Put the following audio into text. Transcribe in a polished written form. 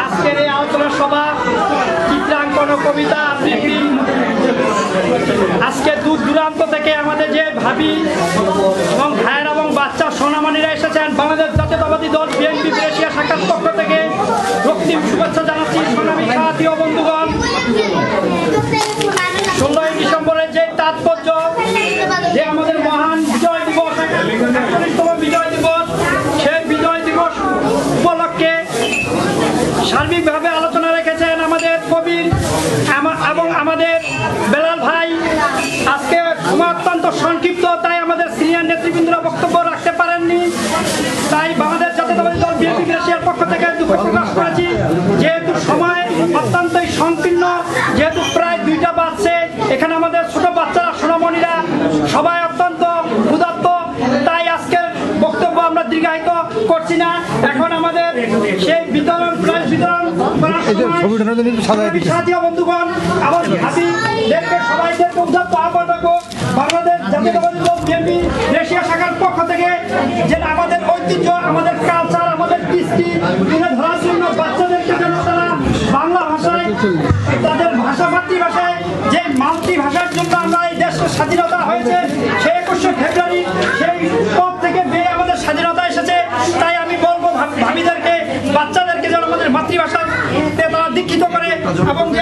আজকের এই আলোচনা সভা চিত্রাঙ্কন কবিতা আবৃত্তি আজকে দূর দূরান্ত থেকে আমাদের যে ভাবি এবং ভাইয়ের এবং বাচ্চা সোনামণিরা এসেছেন বাংলাদেশ জাতীয়তাবাদী দল বিএনপি এশিয়া শাখার পক্ষ থেকে রক্তিম শুভেচ্ছা জানাচ্ছি। সোনামী সাথী ও বন্ধুগণ, 16ই ডিসেম্বরের যে তাৎপর্য যে আমাদের মহান বিজয় দিবস, 41তম বিজয় দিবস, সেই বিজয় দিবস উপলক্ষে সার্বিকভাবে আলোচনা রেখেছেন আমাদের কবির এবং আমাদের বেলাল ভাই। আজকে সময় অত্যন্ত সংক্ষিপ্ত, তাই আমাদের সিনিয়র নেতৃবৃন্দরা বক্তব্য রাখতে পারেননি, তাই বাংলাদেশ জাতীয়তাবাদী দল বিএনপি এশিয়ার পক্ষ থেকে দুঃখ প্রকাশ করেছি। যেহেতু সময় অত্যন্তই সংকীর্ণ, যেহেতু প্রায় 2টা বাজছে, এখানে আমাদের ছোট বাচ্চারা সোনামণিরা সবাই অত্যন্ত ক্ষুধার্ত, তাই আজকের বক্তব্য আমরা দীর্ঘায়িত করছি না। এখন আমাদের সেই বিতরণ প্রাইজ বিতরণ বন্ধুগণ আবার ভাবি দেখবে সবাইকে উদ্যোক্ত আহ্বান রাখবো বাংলাদেশ জাতীয়তাবাদী দল বিএনপি এশিয়া শাখার পক্ষ থেকে যে আমাদের ঐতিহ্য, আমাদের কালচার, আমাদের কৃষ্টি তুলে ধরার জন্য বাচ্চাদেরকে যেন তারা বাংলা ভাষায় তাদের ভাষা মাতৃভাষায় যে মাতৃভাষার জন্য আমরা এই দেশের স্বাধীনতা হয়েছে সেই 21শে ফেব্রুয়ারি সেই পথ থেকে বেয়ে আমাদের স্বাধীনতা এসেছে। তাই আমি বলবো ভাবিদেরকে বাচ্চাদেরকে যেন আমাদের মাতৃভাষাতে তারা দীক্ষিত করে এবং যে